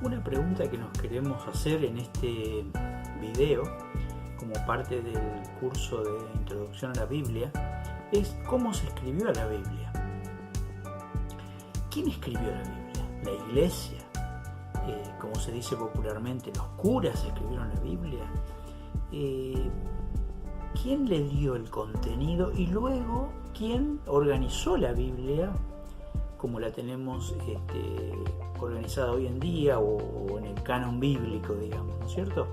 Una pregunta que nos queremos hacer en este video, como parte del curso de Introducción a la Biblia, es ¿cómo se escribió la Biblia? ¿Quién escribió la Biblia? ¿La Iglesia? Como se dice popularmente, ¿los curas escribieron la Biblia? ¿Quién le dio el contenido? Y luego, ¿quién organizó la Biblia como la tenemos organizada hoy en día o en el canon bíblico, digamos, ¿no es cierto?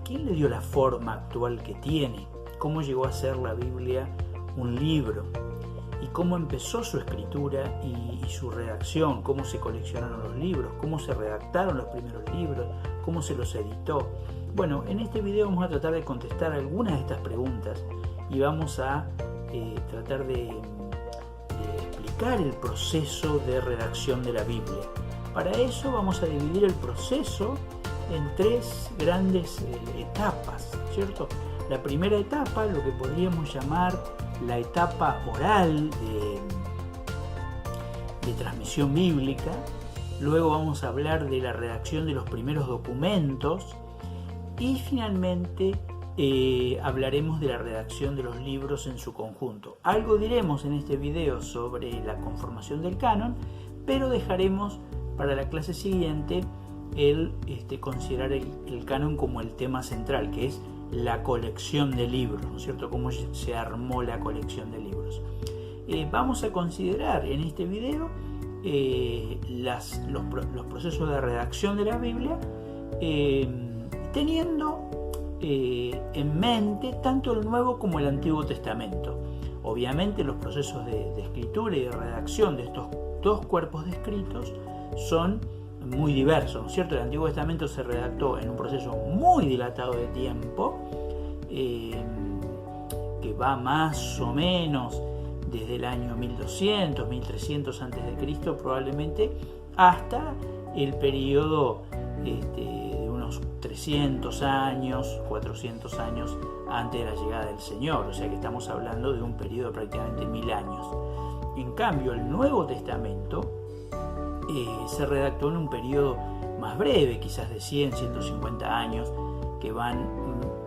¿Quién le dio la forma actual que tiene? ¿Cómo llegó a ser la Biblia un libro? ¿Y cómo empezó su escritura y su redacción? ¿Cómo se coleccionaron los libros? ¿Cómo se redactaron los primeros libros? ¿Cómo se los editó? Bueno, en este video vamos a tratar de contestar algunas de estas preguntas y vamos a tratar de explicar el proceso de redacción de la Biblia. Para eso vamos a dividir el proceso en tres grandes etapas, ¿cierto? La primera etapa, lo que podríamos llamar la etapa oral de transmisión bíblica. Luego vamos a hablar de la redacción de los primeros documentos y finalmente hablaremos de la redacción de los libros en su conjunto. Algo diremos en este video sobre la conformación del canon, pero dejaremos para la clase siguiente considerar el canon como el tema central, que es la colección de libros, ¿no es cierto? Cómo se armó la colección de libros. Vamos a considerar en este video los procesos de redacción de la Biblia, teniendo en mente tanto el Nuevo como el Antiguo Testamento. Obviamente los procesos de escritura y de redacción de estos dos cuerpos de escritos son muy diversos, ¿no es cierto? El Antiguo Testamento se redactó en un proceso muy dilatado de tiempo, que va más o menos desde el año 1200, 1300 a.C. probablemente, hasta el periodo de unos 300 años, 400 años antes de la llegada del Señor, o sea que estamos hablando de un periodo de prácticamente 1000 años. En cambio, el Nuevo Testamento se redactó en un periodo más breve, quizás de 100, 150 años, que van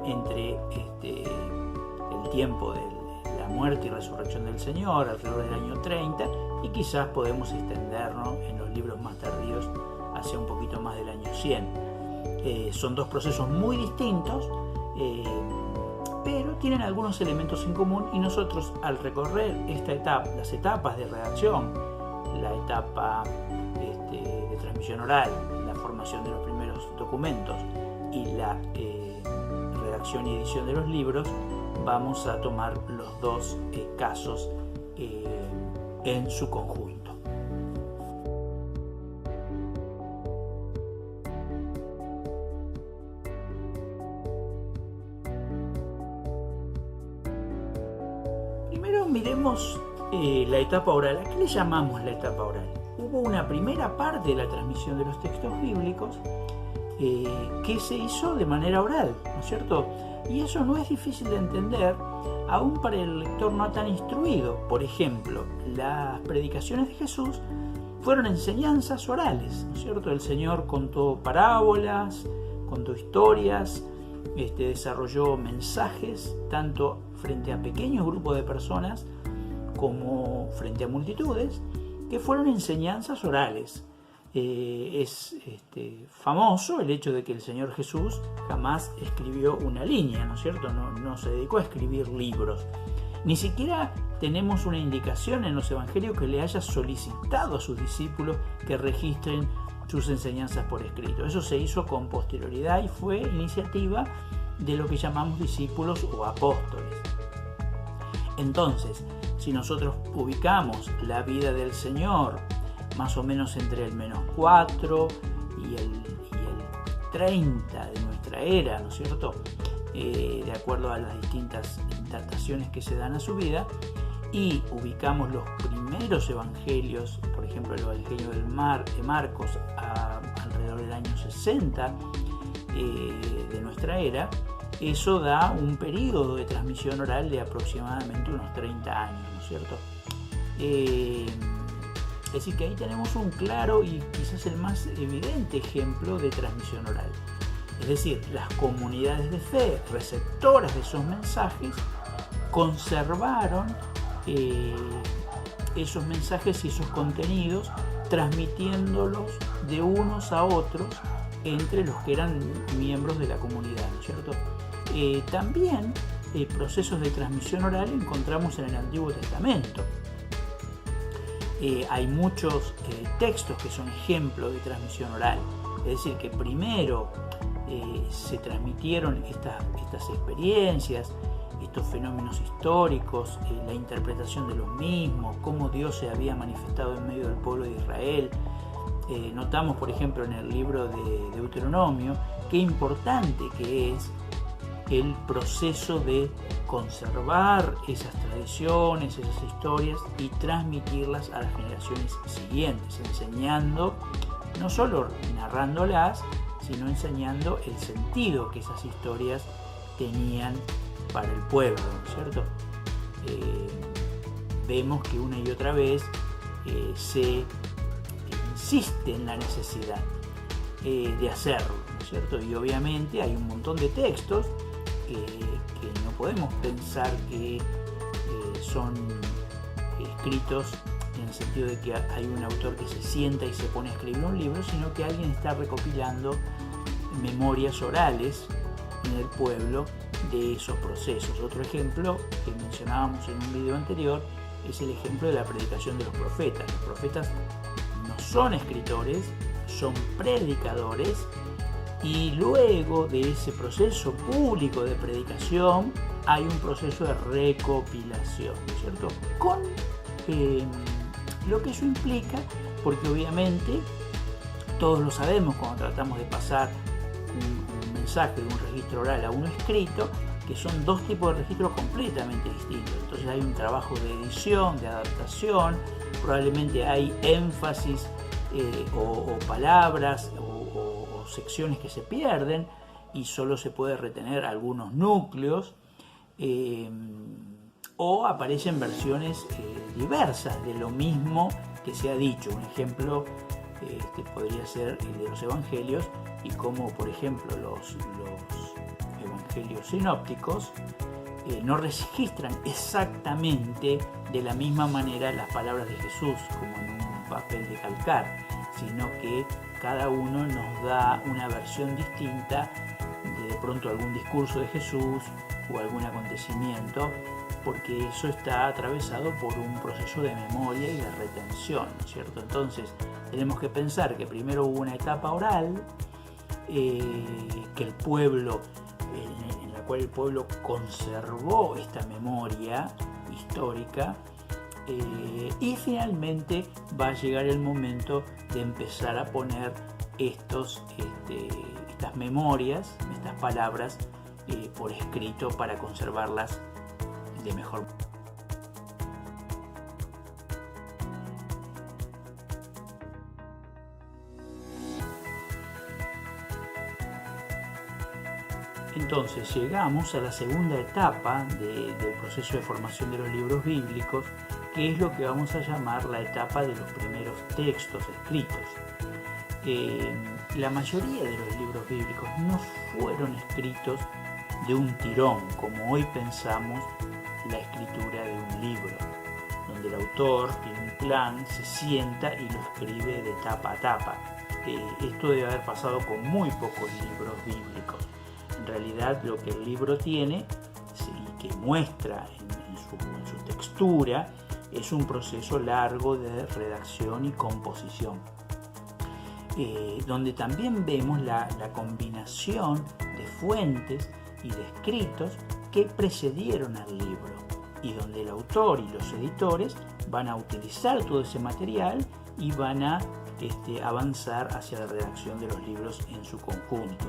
entre el tiempo de la muerte y resurrección del Señor, alrededor del año 30, y quizás podemos extendernos en los libros más tardíos hacia un poquito más del año 100. Son dos procesos muy distintos, pero tienen algunos elementos en común, y nosotros, al recorrer las etapas de redacción, la etapa de transmisión oral, la formación de los primeros documentos y la redacción y edición de los libros, vamos a tomar los dos casos en su conjunto. Primero miremos la etapa oral. ¿A qué le llamamos la etapa oral? Hubo una primera parte de la transmisión de los textos bíblicos que se hizo de manera oral, ¿no es cierto? Y eso no es difícil de entender, aún para el lector no tan instruido. Por ejemplo, las predicaciones de Jesús fueron enseñanzas orales, ¿no es cierto? El Señor contó parábolas, contó historias, desarrolló mensajes, tanto frente a pequeños grupos de personas como frente a multitudes, que fueron enseñanzas orales. Es famoso el hecho de que el Señor Jesús jamás escribió una línea, ¿no es cierto? No se dedicó a escribir libros. Ni siquiera tenemos una indicación en los evangelios que le haya solicitado a sus discípulos que registren sus enseñanzas por escrito. Eso se hizo con posterioridad y fue iniciativa de lo que llamamos discípulos o apóstoles. Entonces, si nosotros ubicamos la vida del Señor más o menos entre el -4 y el 30 de nuestra era, ¿no es cierto? De acuerdo a las distintas dataciones que se dan a su vida, y ubicamos los primeros evangelios, por ejemplo el Evangelio de Marcos alrededor del año 60 de nuestra era, eso da un periodo de transmisión oral de aproximadamente unos 30 años, ¿no es cierto? Es decir, que ahí tenemos un claro y quizás el más evidente ejemplo de transmisión oral. Es decir, las comunidades de fe receptoras de esos mensajes conservaron esos mensajes y esos contenidos, transmitiéndolos de unos a otros entre los que eran miembros de la comunidad, ¿no es cierto? También procesos de transmisión oral encontramos en el Antiguo Testamento. Hay muchos textos que son ejemplos de transmisión oral, es decir, que primero se transmitieron estas experiencias, estos fenómenos históricos, la interpretación de los mismos, cómo Dios se había manifestado en medio del pueblo de Israel. Notamos, por ejemplo, en el libro de Deuteronomio, qué importante que es el proceso de conservar esas tradiciones, esas historias y transmitirlas a las generaciones siguientes, enseñando, no solo narrándolas, sino enseñando el sentido que esas historias tenían para el pueblo, ¿no es cierto? Vemos que una y otra vez se insiste en la necesidad de hacerlo, ¿no es cierto? Y obviamente hay un montón de textos que no podemos pensar que son escritos en el sentido de que hay un autor que se sienta y se pone a escribir un libro, sino que alguien está recopilando memorias orales en el pueblo de esos procesos. Otro ejemplo que mencionábamos en un video anterior es el ejemplo de la predicación de los profetas. Los profetas no son escritores, son predicadores, y luego de ese proceso público de predicación hay un proceso de recopilación, ¿no es cierto? Con lo que eso implica, porque obviamente todos lo sabemos cuando tratamos de pasar un mensaje de un registro oral a uno escrito, que son dos tipos de registros completamente distintos. Entonces hay un trabajo de edición, de adaptación, probablemente hay énfasis o palabras o secciones que se pierden y solo se puede retener algunos núcleos, o aparecen versiones diversas de lo mismo que se ha dicho. Un ejemplo podría ser el de los evangelios, y como por ejemplo los evangelios sinópticos no registran exactamente de la misma manera las palabras de Jesús como en un papel de calcar, sino que cada uno nos da una versión distinta de pronto algún discurso de Jesús o algún acontecimiento, porque eso está atravesado por un proceso de memoria y de retención, ¿no es cierto? Entonces tenemos que pensar que primero hubo una etapa oral, que el pueblo, en la cual el pueblo conservó esta memoria histórica, y finalmente va a llegar el momento de empezar a poner estas memorias, estas palabras por escrito para conservarlas de mejor manera. Entonces llegamos a la segunda etapa del proceso de formación de los libros bíblicos, que es lo que vamos a llamar la etapa de los primeros textos escritos. La mayoría de los libros bíblicos no fueron escritos de un tirón, como hoy pensamos la escritura de un libro, donde el autor tiene un plan, se sienta y lo escribe de tapa a tapa. Esto debe haber pasado con muy pocos libros bíblicos. En realidad lo que el libro tiene y que muestra en su textura es un proceso largo de redacción y composición, donde también vemos la combinación de fuentes y de escritos que precedieron al libro, y donde el autor y los editores van a utilizar todo ese material y van a avanzar hacia la redacción de los libros en su conjunto.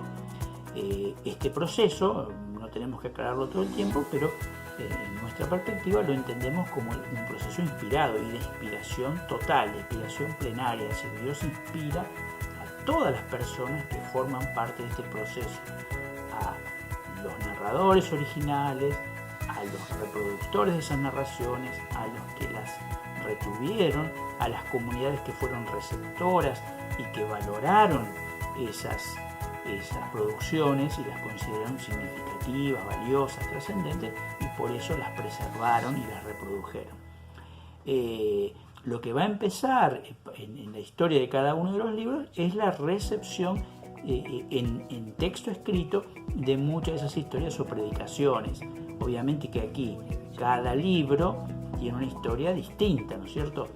Este proceso no tenemos que aclararlo todo el tiempo, pero en nuestra perspectiva lo entendemos como un proceso inspirado y de inspiración total, de inspiración plenaria. Es decir, Dios inspira a todas las personas que forman parte de este proceso, a los narradores originales, a a los reproductores de esas narraciones, a los que las retuvieron, a las comunidades que fueron receptoras y que valoraron esas producciones y las consideraron significativas, valiosas, trascendentes, y por eso las preservaron y las reprodujeron. Lo que va a empezar en la historia de cada uno de los libros es la recepción en texto escrito de muchas de esas historias o predicaciones. Obviamente que aquí cada libro tiene una historia distinta, ¿no es cierto?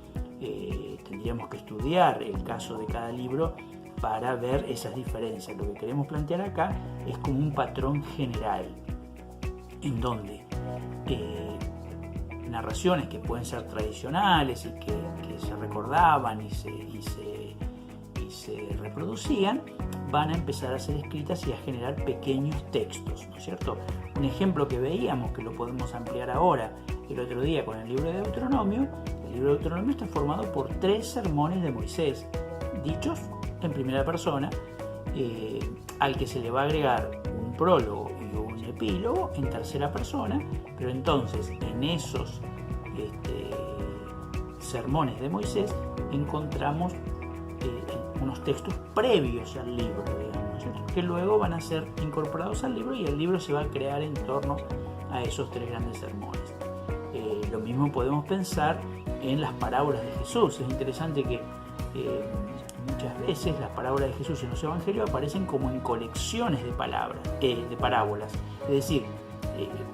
Tendríamos que estudiar el caso de cada libro para ver esas diferencias. Lo que queremos plantear acá es como un patrón general, en donde narraciones que pueden ser tradicionales y que se recordaban y se reproducían, van a empezar a ser escritas y a generar pequeños textos, ¿no es cierto? Un ejemplo que veíamos, que lo podemos ampliar ahora, el otro día con el libro de Deuteronomio. El libro de Deuteronomio está formado por 3 sermones de Moisés, dichos en primera persona, al que se le va a agregar un prólogo y un epílogo en tercera persona, pero entonces en esos sermones de Moisés encontramos unos textos previos al libro, digamos, ¿no? Que luego van a ser incorporados al libro y el libro se va a crear en torno a esos 3 grandes sermones. Lo mismo podemos pensar en las parábolas de Jesús. Es interesante que muchas veces las parábolas de Jesús en los evangelios aparecen como en colecciones de parábolas. Es decir,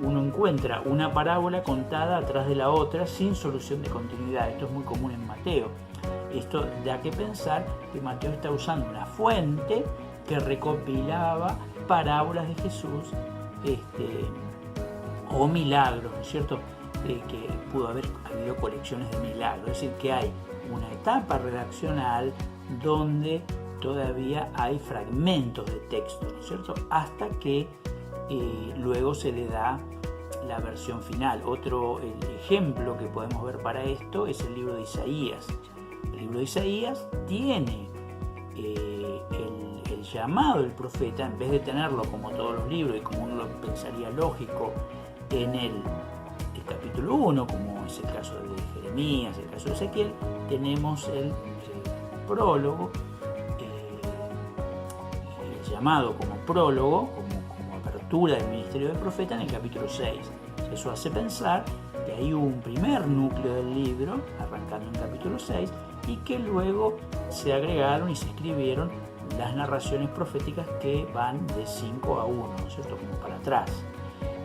uno encuentra una parábola contada atrás de la otra sin solución de continuidad. Esto es muy común en Mateo. Esto da que pensar que Mateo está usando una fuente que recopilaba parábolas de Jesús o milagros, ¿no es cierto? Que pudo haber habido colecciones de milagros. Es decir, que hay una etapa redaccional donde todavía hay fragmentos de texto, ¿no es cierto? Hasta que luego se le da la versión final. Otro ejemplo que podemos ver para esto es el libro de Isaías. El libro de Isaías tiene el llamado del profeta, en vez de tenerlo como todos los libros y como uno lo pensaría lógico en el capítulo 1, como es el caso de Jeremías, el caso de Ezequiel, tenemos el prólogo, el llamado como prólogo, como apertura del ministerio del profeta en el capítulo 6. Eso hace pensar que hay un primer núcleo del libro, arrancando en el capítulo 6, y que luego se agregaron y se escribieron las narraciones proféticas que van de 5 a 1, ¿no es cierto?, como para atrás.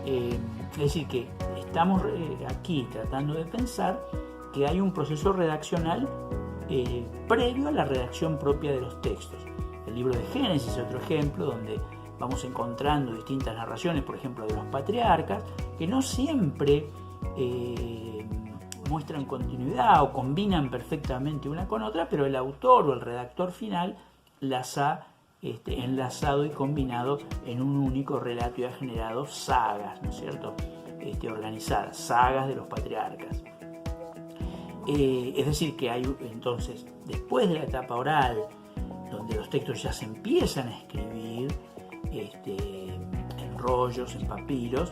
Es decir, que estamos aquí tratando de pensar que hay un proceso redaccional previo a la redacción propia de los textos. El libro de Génesis es otro ejemplo donde vamos encontrando distintas narraciones, por ejemplo, de los patriarcas, que no siempre muestran continuidad o combinan perfectamente una con otra, pero el autor o el redactor final las ha enlazado y combinado en un único relato y ha generado sagas, ¿no es cierto?, organizadas, sagas de los patriarcas. Es decir, que hay entonces, después de la etapa oral, donde los textos ya se empiezan a escribir en rollos, en papiros,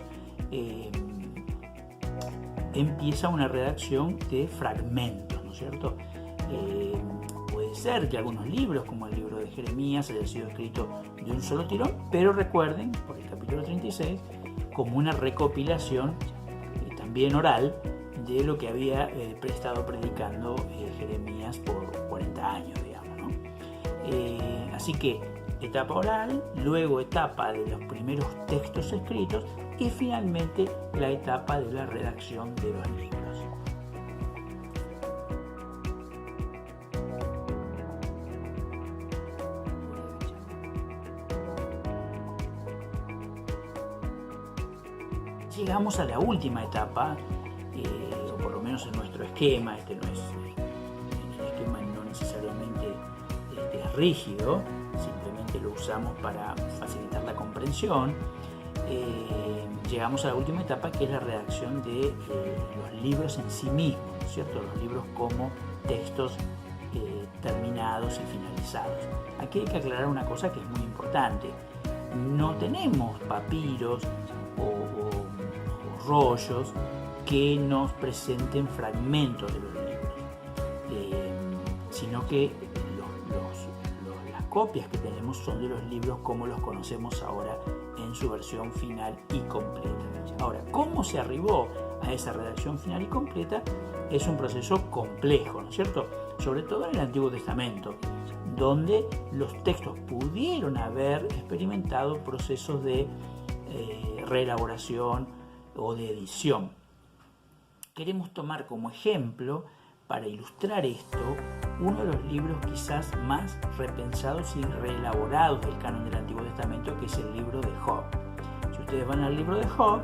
empieza una redacción de fragmentos, ¿no es cierto? Puede ser que algunos libros, como el libro de Jeremías, haya sido escrito de un solo tirón, pero recuerden, por el capítulo 36, como una recopilación también oral de lo que había estado predicando Jeremías por 40 años, digamos, ¿no? Así que etapa oral, luego etapa de los primeros textos escritos y finalmente la etapa de la redacción de los libros. Llegamos a la última etapa, o por lo menos en nuestro esquema. El esquema no necesariamente es rígido, simplemente lo usamos para facilitar la comprensión. Llegamos a la última etapa, que es la redacción de los libros en sí mismos, ¿no es cierto? Los libros como textos terminados y finalizados. Aquí hay que aclarar una cosa que es muy importante. No tenemos papiros o rollos que nos presenten fragmentos de los libros, sino que las copias que tenemos son de los libros como los conocemos ahora en su versión final y completa. Ahora, ¿cómo se arribó a esa redacción final y completa? Es un proceso complejo, ¿no es cierto? Sobre todo en el Antiguo Testamento, donde los textos pudieron haber experimentado procesos de reelaboración o de edición. Queremos tomar como ejemplo, para ilustrar esto, uno de los libros quizás más repensados y reelaborados del canon del Antiguo Testamento, que es el libro de Job. Si ustedes van al libro de Job,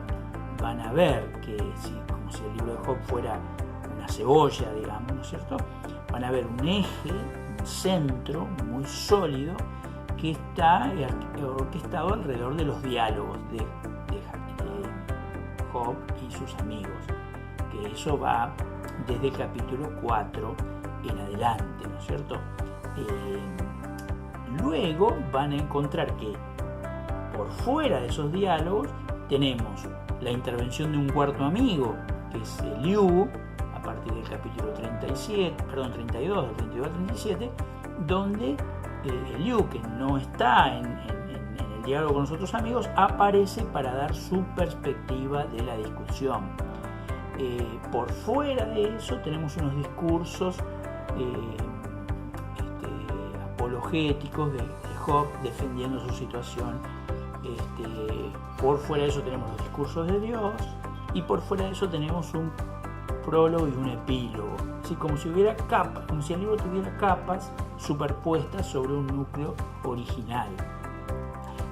van a ver que, como si el libro de Job fuera una cebolla, digamos, ¿no es cierto? Van a ver un eje, un centro muy sólido que está orquestado alrededor de los diálogos de Job y sus amigos, que eso va desde el capítulo 4 en adelante, ¿no es cierto? Luego van a encontrar que por fuera de esos diálogos tenemos la intervención de un cuarto amigo, que es Eliú, a partir del capítulo 32, del 32 al 37, donde Eliú, que no está en el diálogo con los otros amigos, aparece para dar su perspectiva de la discusión. Por fuera de eso tenemos unos discursos apologéticos de Job defendiendo su situación. Por fuera de eso tenemos los discursos de Dios, y por fuera de eso tenemos un prólogo y un epílogo, así como si hubiera capas, como si el libro tuviera capas superpuestas sobre un núcleo original.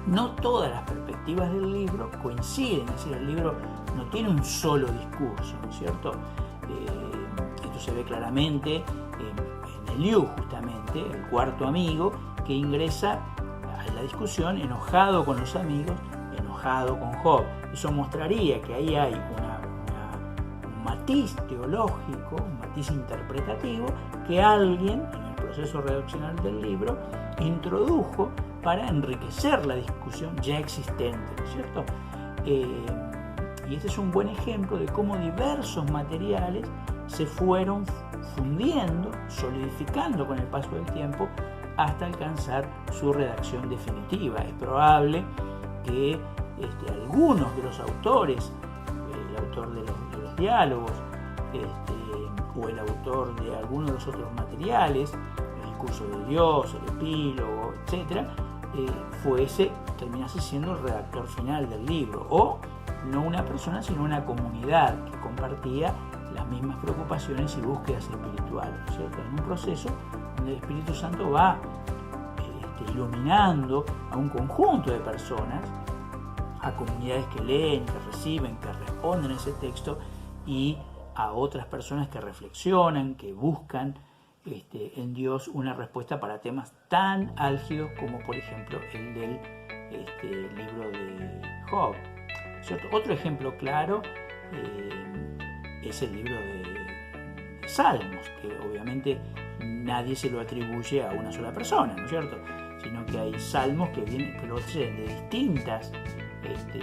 No todas las perspectivas del libro coinciden, es decir, el libro no tiene un solo discurso, ¿no es cierto? Esto se ve claramente en Eliú, justamente, el cuarto amigo, que ingresa a la discusión enojado con los amigos, enojado con Job. Eso mostraría que ahí hay un matiz teológico, un matiz interpretativo, que alguien en el proceso redaccional del libro introdujo para enriquecer la discusión ya existente, ¿no es cierto? Y este es un buen ejemplo de cómo diversos materiales se fueron fundiendo, solidificando con el paso del tiempo hasta alcanzar su redacción definitiva. Es probable que algunos de los autores, el autor de los diálogos, o el autor de algunos de los otros materiales, el discurso de Dios, el epílogo, etc., terminase siendo el redactor final del libro, o no una persona sino una comunidad que compartía las mismas preocupaciones y búsquedas espirituales, ¿cierto? En un proceso donde el Espíritu Santo va iluminando a un conjunto de personas, a comunidades que leen, que reciben, que responden a ese texto, y a otras personas que reflexionan, que buscan en Dios una respuesta para temas tan álgidos como, por ejemplo, el del libro de Job, ¿cierto? Otro ejemplo claro es el libro de Salmos, que obviamente nadie se lo atribuye a una sola persona, ¿no es cierto? Sino que hay salmos que lo hacen de distintas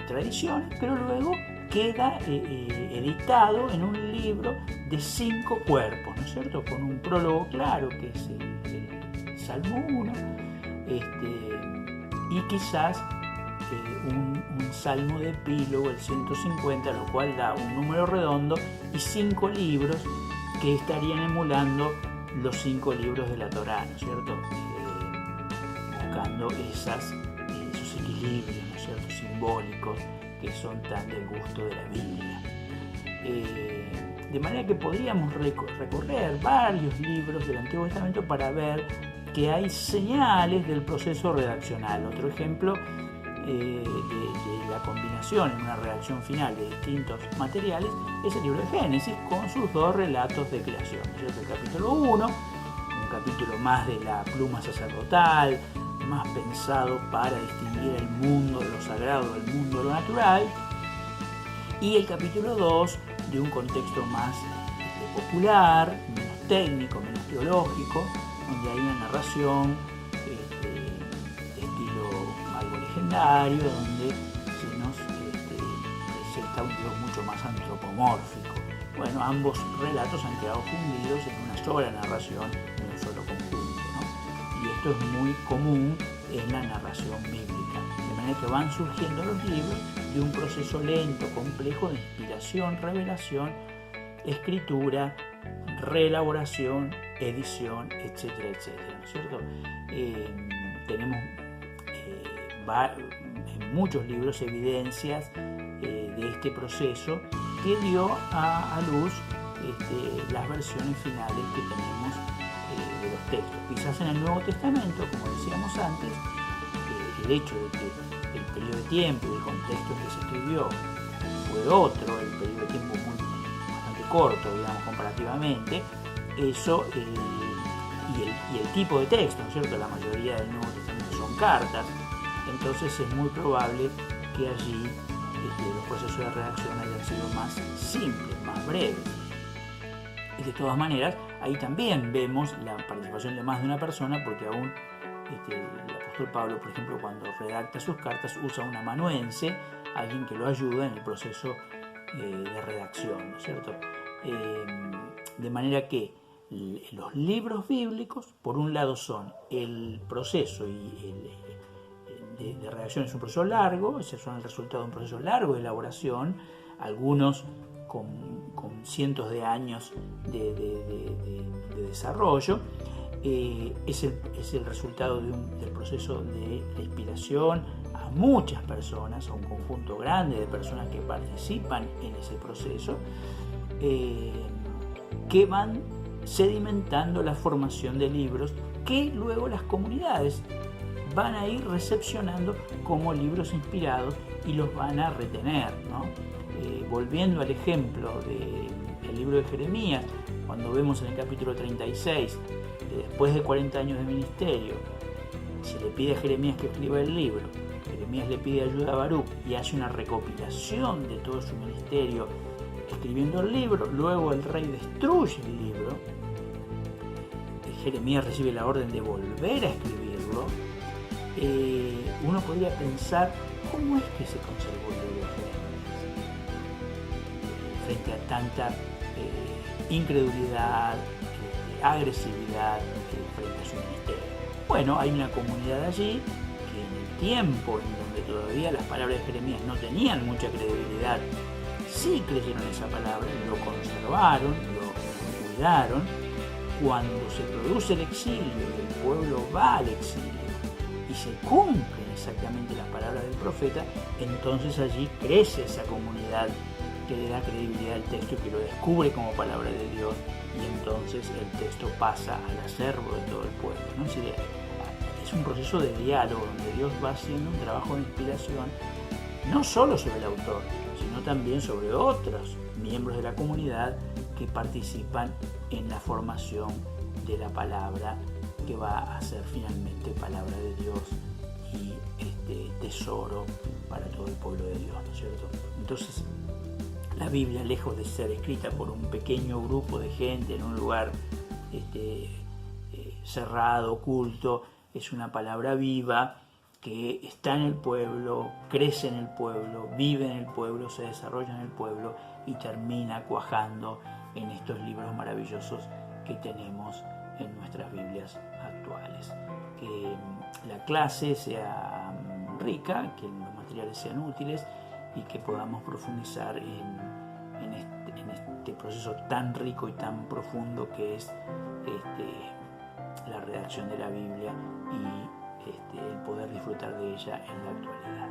tradiciones, pero luego queda editado en un libro de 5 cuerpos, ¿no es cierto? Con un prólogo claro, que es el Salmo 1, y quizás un salmo de epílogo, el 150, lo cual da un número redondo, y 5 libros que estarían emulando los 5 libros de la Torá, ¿no es cierto? Buscando esos equilibrios, ¿no es cierto?, simbólicos, que son tan del gusto de la Biblia. De manera que podríamos recorrer varios libros del Antiguo Testamento para ver que hay señales del proceso redaccional. Otro ejemplo de la combinación en una redacción final de distintos materiales es el libro de Génesis, con sus 2 relatos de creación, ¿cierto? El capítulo 1, un capítulo más de la pluma sacerdotal, más pensado para distinguir el mundo de lo sagrado del mundo de lo natural, y el capítulo 2 de un contexto más popular, menos técnico, menos teológico, donde hay una narración de estilo algo legendario, donde se nos veces está un Dios mucho más antropomórfico. Bueno, ambos relatos han quedado fundidos en una sola narración, en un solo conjunto, ¿no? Y esto es muy común en la narración bíblica, de manera que van surgiendo los libros de un proceso lento, complejo de inspiración, revelación, escritura, reelaboración, edición, etcétera, etcétera, ¿no es cierto? Tenemos en muchos libros evidencias de este proceso que dio a luz las versiones finales que tenemos de los textos. Quizás en el Nuevo Testamento, como decíamos antes, el hecho de que el periodo de tiempo y el contexto en que se escribió fue otro, el periodo de tiempo bastante corto, digamos, comparativamente, eso y el tipo de texto, ¿no es cierto? La mayoría del Nuevo Testamento son cartas, entonces es muy probable que allí los procesos de redacción hayan sido más simples, más breves. Y de todas maneras, ahí también vemos la participación de más de una persona, porque aún el apóstol Pablo, por ejemplo, cuando redacta sus cartas, usa un amanuense, alguien que lo ayuda en el proceso de redacción, ¿no es cierto? De manera que los libros bíblicos, por un lado, son el proceso de redacción, es un proceso largo, esos son el resultado de un proceso largo de elaboración, algunos con cientos de años de desarrollo. Es el resultado del proceso de inspiración a muchas personas, a un conjunto grande de personas que participan en ese proceso, que van sedimentando la formación de libros que luego las comunidades van a ir recepcionando como libros inspirados y los van a retener, ¿no? Volviendo al ejemplo del libro de Jeremías, cuando vemos en el capítulo 36, después de 40 años de ministerio, se le pide a Jeremías que escriba el libro, Jeremías le pide ayuda a Baruch y hace una recopilación de todo su ministerio escribiendo el libro, luego el rey destruye el libro, Jeremías recibe la orden de volver a escribirlo. Uno podría pensar, ¿cómo es que se conservó el libro de Jeremías frente a tanta incredulidad, agresividad frente a su ministerio? Bueno, hay una comunidad allí que en el tiempo en donde todavía las palabras de Jeremías no tenían mucha credibilidad, sí creyeron esa palabra, lo conservaron, lo cuidaron. Cuando se produce el exilio y el pueblo va al exilio y se cumplen exactamente las palabras del profeta, entonces allí crece esa comunidad que le da credibilidad al texto y que lo descubre como palabra de Dios, y entonces el texto pasa al acervo de todo el pueblo, ¿no? Es un proceso de diálogo donde Dios va haciendo un trabajo de inspiración no solo sobre el autor, sino también sobre otros miembros de la comunidad que participan en la formación de la palabra que va a ser finalmente palabra de Dios y tesoro para todo el pueblo de Dios, ¿no es cierto? Entonces, la Biblia, lejos de ser escrita por un pequeño grupo de gente en un lugar cerrado, oculto, es una palabra viva que está en el pueblo, crece en el pueblo, vive en el pueblo, se desarrolla en el pueblo y termina cuajando en estos libros maravillosos que tenemos en nuestras Biblias actuales. Que la clase sea rica, que los materiales sean útiles y que podamos profundizar en este proceso tan rico y tan profundo que es la redacción de la Biblia y el poder disfrutar de ella en la actualidad.